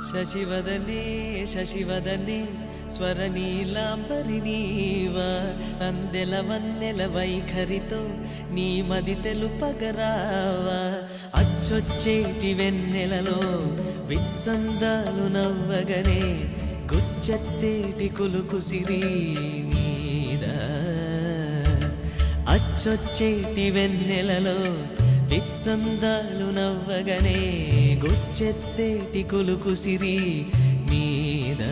శశివదనే శశివదనే స్వరనీలాంబరి నీవా అందెల వన్నెల వైఖరితో నీ మది తెలుపగరావా అచ్చొచ్చేటి వెన్నెలలో విత్సందాలు నవ్వగనే గుచ్చెత్తేటి కులుకు సిరి నీదా అచ్చొచ్చేటి వెన్నెలలో విత్సందాలు నవ్వగనే గుచ్చెత్తేటి కులుకు సిరి నీదా